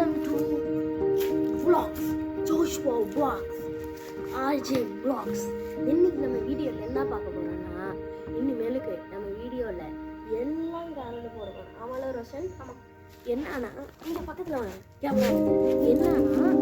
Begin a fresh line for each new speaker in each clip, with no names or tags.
Welcome to Vlogs, Joshua Vlogs, RJ Vlogs. இன்னைக்கு நம்ம வீடியோவில் என்ன பார்க்க போகிறோம்னா, இனிமேலுக்கு நம்ம வீடியோவில் எல்லாம் கலந்து போடுவோம். ஆமாம் ரோஷன், ஆமாம். என்னன்னா இந்த பக்கத்தில் வாங்க, என்னன்னா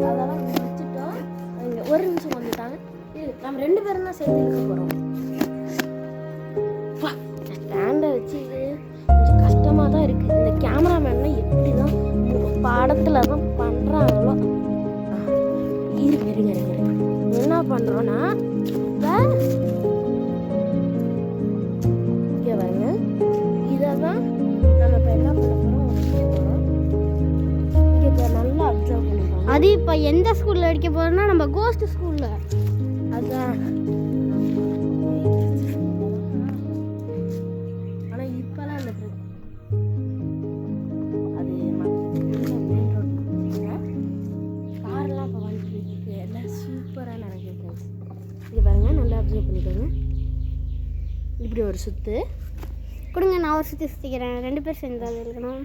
அதெல்லாம் வச்சுட்டோம். ஒரு நிமிஷம் வந்துட்டாங்க. நம்ம ரெண்டு பேரும் தான் சேர்த்து இருக்க போகிறோம். ஸ்டாண்டை வச்சு கொஞ்சம் கஷ்டமாக தான் இருக்குது. இந்த கேமராமேன்னா எப்படி தான் படத்தில் தான் பண்ணுறாங்களோ. இருங்க என்ன பண்ணுறோன்னா, இங்கே பாருங்க, இதை தான் நம்ம இப்போ என்ன பண்ண போகிறோம். இங்கே நல்லா அப்சர்வ் பண்ணிக்கலாம்.
அது இப்போ எந்த ஸ்கூலில் அடிக்க போகிறோம்னா, நம்ம கோஸ்ட் ஸ்கூலில்.
அதான். ஆனால் இப்போலாம் அந்த அது மெயின் ரோட் கார்லாம் இப்போ வந்துட்டு இருக்கு. எல்லாம் சூப்பராக நினைக்கிறேன். இது பாருங்க, நல்லா அப்சர்வ் பண்ணிக்கோங்க. இப்படி ஒரு சுற்று
கொடுங்க, நான் ஒரு சுற்றிக்கிறேன். ரெண்டு பேர் சேர்ந்து அது இருக்கணும்.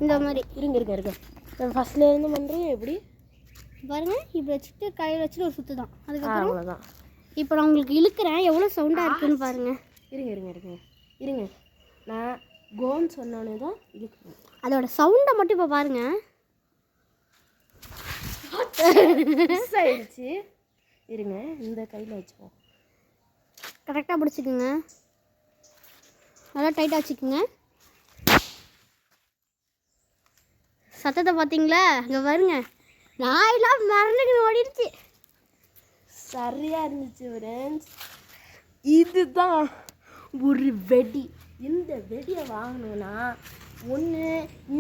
இந்த மாதிரி
இருங்க ஃபஸ்ட்லேருந்து பண்ணுறேன். எப்படி
பாருங்கள், இப்படி வச்சுட்டு கையில் வச்சுட்டு ஒரு சுற்று தான். அதுக்கப்புறம்
அவ்வளோதான்.
இப்போ நான் உங்களுக்கு இழுக்கிறேன், எவ்வளோ சவுண்டாக இருக்குன்னு பாருங்கள்.
இருங்க நான் கோன்னு சொன்னோன்னே தான் இழுக்கிறேன்.
அதோட சவுண்டை மட்டும் இப்போ பாருங்கள்.
மிஸ் ஆயிடுச்சு. இருங்க, இந்த கையில் வச்சுப்போம்.
கரெக்டாக பிடிச்சிக்குங்க, நல்லா டைட்டாக வச்சுக்கோங்க. சத்தத்தை பார்த்தீங்களா? அங்கே பாருங்க, நாயெல்லாம் மறந்துக்கு ஓடிடுச்சு.
சரியாக இருந்துச்சு ஃப்ரெண்ட்ஸ். இதுதான் ஒரு வெடி. இந்த வெடியை வாங்கணுன்னா ஒன்று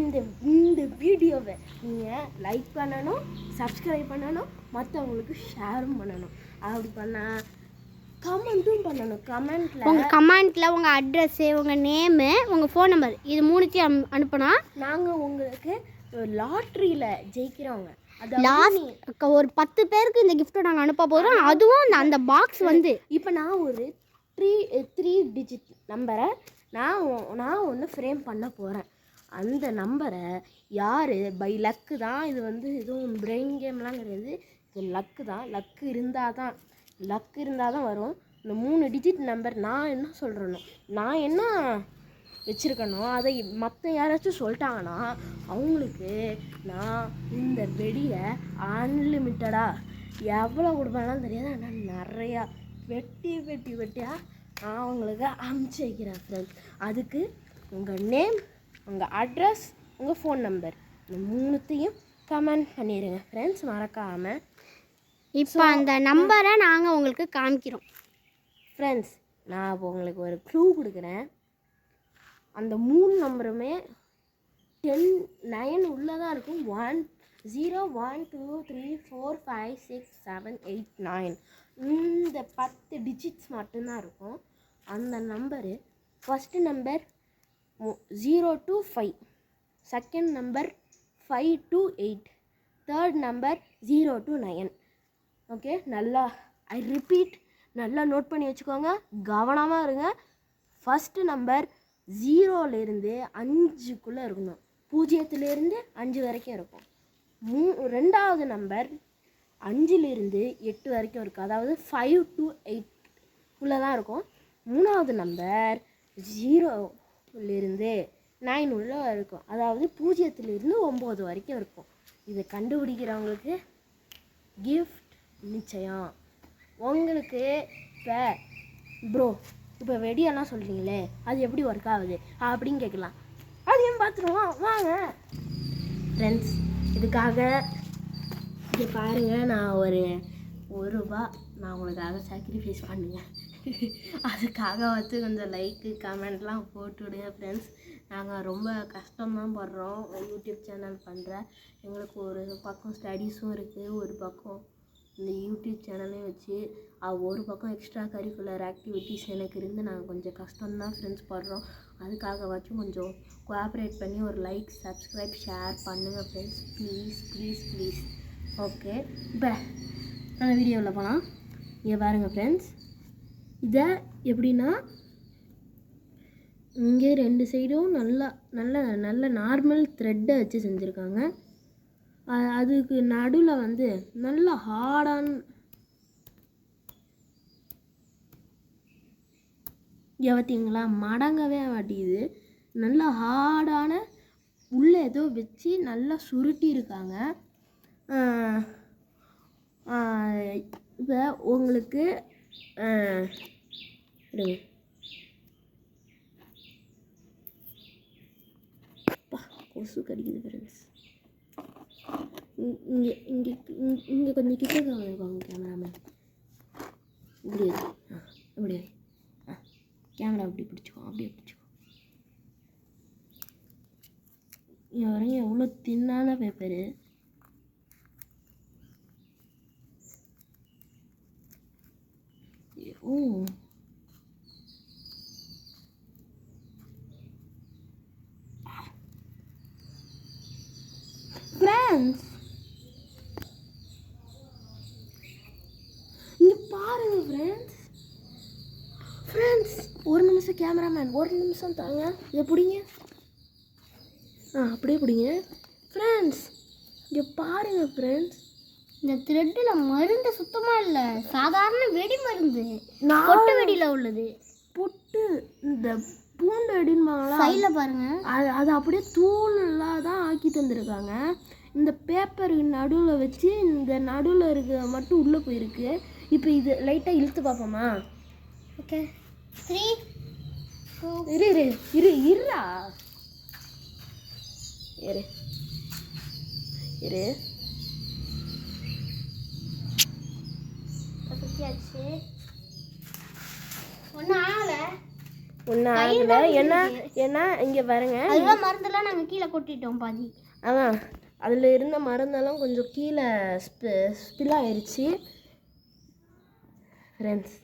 இந்த வீடியோவை நீங்கள் லைக் பண்ணணும், சப்ஸ்கிரைப் பண்ணணும், மற்றவங்களுக்கு ஷேரும் பண்ணணும். அப்படி பண்ணால் கமெண்ட்டும் பண்ணணும். உங்கள்
கமெண்ட்டில் உங்கள் அட்ரஸ்ஸு, உங்கள் நேமு, உங்கள் ஃபோன் நம்பர், இது மூணுத்தையும் அனுப்புனா
நாங்கள் உங்களுக்கு லாட்ரியில் ஜெயிக்கிறவங்க
லாஸ்ட் ஒரு 10 பேருக்கு இந்த கிஃப்ட்டை நாங்கள் அனுப்ப போகிறோம். அதுவும் அந்த பாக்ஸ் வந்து
இப்போ நான் ஒரு 3 டிஜிட் நம்பரை நான் ஒன்று ஃப்ரேம் பண்ண போகிறேன். அந்த நம்பரை யார் பை லக்கு தான், இது வந்து எதுவும் பிரெயின் கேம்லாம் கிடையாது, இது லக்கு தான். லக்கு இருந்தால் தான் வரும். இந்த 3 டிஜிட் நம்பர் நான் என்ன சொல்கிறேனோ, நான் என்ன வச்சுருக்கணும், அதை மற்ற யாராச்சும் சொல்லிட்டாங்கன்னா அவங்களுக்கு நான் இந்த வெடியை அன்லிமிட்டடாக எவ்வளோ கொடுப்பேன்லாம் தெரியாது, ஆனால் நிறையா வெட்டியாக நான் அவங்களுக்கு அனுப்பிச்சி வைக்கிறேன் ஃப்ரெண்ட்ஸ். அதுக்கு உங்கள் நேம், உங்கள் அட்ரஸ், உங்கள் ஃபோன் நம்பர், இந்த 3த்தையும் கமெண்ட் பண்ணிடுங்க ஃப்ரெண்ட்ஸ், மறக்காமல்.
இப்போ அந்த நம்பரை நாங்கள் உங்களுக்கு காமிக்கிறோம்
ஃப்ரெண்ட்ஸ். நான் இப்போ உங்களுக்கு ஒரு க்ளூ கொடுக்குறேன். அந்த 3 நம்பருமே 9 உள்ளதாக இருக்கும். 1 0 1 2 3 4 5 6 7 8 9 இந்த 10 டிஜிட்ஸ் மட்டும்தான் இருக்கும். அந்த number first number 0 to 5, second number 5 to 8. Third number 0 to 9. Okay, நல்லா ஐ ரிப்பீட், நல்லா நோட் பண்ணி வச்சுக்கோங்க, கவனமாக இருங்க. ஃபஸ்ட்டு நம்பர் 0லேருந்து 5க்குள்ளே இருக்கணும், 0லேருந்து 5 வரைக்கும் இருக்கும். ரெண்டாவது நம்பர் 5லேருந்து 8 வரைக்கும் இருக்குது, அதாவது 5 to 8க்குள்ளே தான் இருக்கும். மூணாவது நம்பர் 0லேருந்து 9 உள்ள இருக்கும், அதாவது 0லேருந்து 9 வரைக்கும் இருக்கும். இதை கண்டுபிடிக்கிறவங்களுக்கு கிஃப்ட் நிச்சயம். உங்களுக்கு இப்போ ப்ரோ இப்போ வெடியெல்லாம் சொல்கிறீங்களே, அது எப்படி ஒர்க் ஆகுது அப்படின்னு கேட்கலாம். அதையும் பார்த்துருவோம் வாங்க ஃப்ரெண்ட்ஸ். இதுக்காக இங்கே பாருங்கள், நான் ஒரு ரூபா நான் உங்களுக்காக சாக்ரிஃபைஸ் பண்ணுவேன். அதுக்காக வந்து கொஞ்சம் லைக்கு கமெண்ட்லாம் போட்டு விடுங்க ஃப்ரெண்ட்ஸ். நாங்கள் ரொம்ப கஷ்டம்தான் படுறோம் யூடியூப் சேனல் பண்ணுற. எங்களுக்கு ஒரு பக்கம் ஸ்டடீஸும் இருக்குது, ஒரு பக்கம் இந்த யூடியூப் சேனலையும் வச்சு ஒரு பக்கம் எக்ஸ்ட்ரா கரிக்குலர் ஆக்டிவிட்டீஸ் எனக்கு இருந்து நாங்கள் கொஞ்சம் கஷ்டம்தான் ஃப்ரெண்ட்ஸ் படுறோம். அதுக்காக வச்சும் கொஞ்சம் கோஆப்ரேட் பண்ணி ஒரு லைக், சப்ஸ்கிரைப், ஷேர் பண்ணுங்கள் friends, please please please. Okay, இப்போ நாங்கள் வீடியோவில் போகலாம். இங்கே பாருங்கள் ஃப்ரெண்ட்ஸ், இதை எப்படின்னா இங்கே 2 சைடும் நல்ல நல்ல நல்ல நார்மல் த்ரெட்டை வச்சு செஞ்சுருக்காங்க. அதுக்கு நடுவில் வந்து நல்ல ஹார்டான பார்த்தீங்களா, மடங்கவே மாட்டேங்குது, நல்ல ஹார்டான உள்ளே ஏதோ வச்சு நல்லா சுருட்டி இருக்காங்க. இப்போ உங்களுக்கு கொசு கடிக்குது ஃப்ரெண்ட்ஸ். இங்கே இங்கே இங்கே கொஞ்சம் கிட்ட இருக்காங்க கேமராமேன். இப்படி இப்படி கேமரா அப்படி பிடிச்சிக்கோ, அப்படியே பிடிச்சிக்கோ. இங்கே வரையும் எவ்வளோ தின்னான பேப்பரு. ஓ ஃப்ரெண்ட்ஸ், இங்கே பாருங்க ஃப்ரெண்ட்ஸ். ஃப்ரெண்ட்ஸ் ஒரு நிமிஷம் கேமராமேன், ஒரு நிமிஷம் தாங்க, இதை பிடிங்க. அப்படியே பிடிங்க ஃப்ரெண்ட்ஸ். இங்கே பாருங்க ஃப்ரெண்ட்ஸ்,
இந்த த்ரெட்டில் மருந்து சுத்தமாக இல்லை, சாதாரண வெடி மருந்து, பொட்டு வெடியில் உள்ளது.
பொட்டு இந்த பூண்டு வெடின்பாங்களா,
சைடில் பாருங்கள்,
அது அப்படியே தூளாக தான் ஆக்கி தந்துருக்காங்க. இந்த பேப்பருக்கு நடுவில் வச்சு இந்த நடுவில் இருக்க மட்டும் உள்ளே போயிருக்கு. இப்போ இது லைட்டாக இழுத்து பார்ப்போமா?
ஓகே, 3
2 இரு இருடா இரு இரு
சுற்றியாச்சு. ஒன்றும் ஆகலை,
ஏன்னா இங்கே பாருங்க,
அதெல்லாம் மருந்தெல்லாம் நாங்கள் கீழே கொட்டிட்டோம் பாதி.
அதான் அதில் இருந்த மருந்தெல்லாம் கொஞ்சம் கீழே ஸ்பில் ஆயிடுச்சு ஃப்ரெண்ட்ஸ்.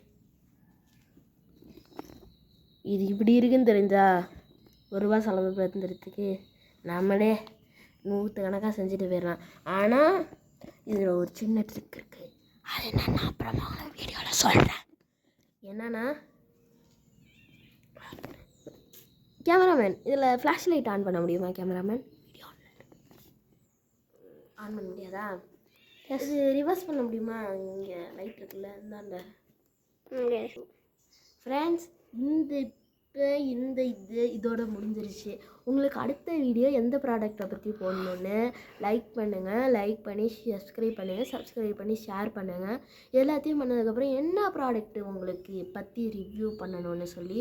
இது இப்படி இருக்குன்னு தெரிஞ்சா ₹1 செலவு பண்ணுறதுக்கு நம்மளே 100 கணக்காக செஞ்சுட்டு போயிடலாம். ஆனால் இதில் ஒரு சின்ன ட்ரிக் இருக்குது, அது நான் அப்புறமா வீடியோவில் சொல்கிறேன். என்னன்னா கேமராமேன், இதில் ஃப்ளாஷ் லைட் ஆன் பண்ண முடியுமா? கேமராமேன் வீடியோ ஆன் பண்ண முடியாதா? இது ரிவர்ஸ் பண்ண முடியுமா? இங்கே லைட் இருக்குல்ல, இந்தாண்ட ஃப்ரெண்ட்ஸ். இதோட முடிஞ்சிருச்சு. உங்களுக்கு அடுத்த வீடியோ எந்த ப்ராடக்டை பற்றி போடணுன்னு லைக் பண்ணுங்கள், லைக் பண்ணி சப்ஸ்கிரைப் பண்ணி ஷேர் பண்ணுங்கள். எல்லாத்தையும் பண்ணதுக்கப்புறம் என்ன ப்ராடக்ட்டு உங்களுக்கு பற்றி ரிவ்யூ பண்ணணும்னு சொல்லி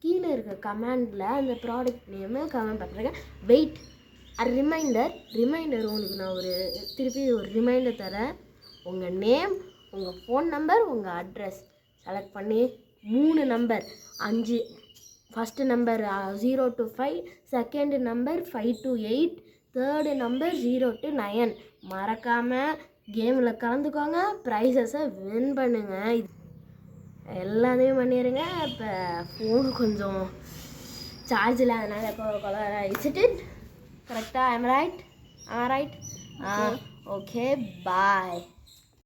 கீழே இருக்க கமெண்டில் அந்த ப்ராடக்ட் நேமு கமெண்ட் பண்ணுறேங்க. வெயிட் ரிமைண்டர் உங்களுக்கு நான் திருப்பி ஒரு ரிமைண்டர் தரேன். உங்கள் நேம், உங்கள் ஃபோன் நம்பர், உங்கள் அட்ரஸ் செலக்ட் பண்ணி 3 number 5, first number 0 to 5, second number 5 to 8, third number 0 to 9. மறக்காமல் கேமில் கலந்துக்கோங்க, ப்ரைஸஸை வின் பண்ணுங்கள். எல்லாத்தையும் பண்ணிடுங்க. இப்போ ஃபோன் கொஞ்சம் சார்ஜ் இல்லாதனால கொலை அடிச்சுட்டு கரெக்டாக I'm right. Right okay bye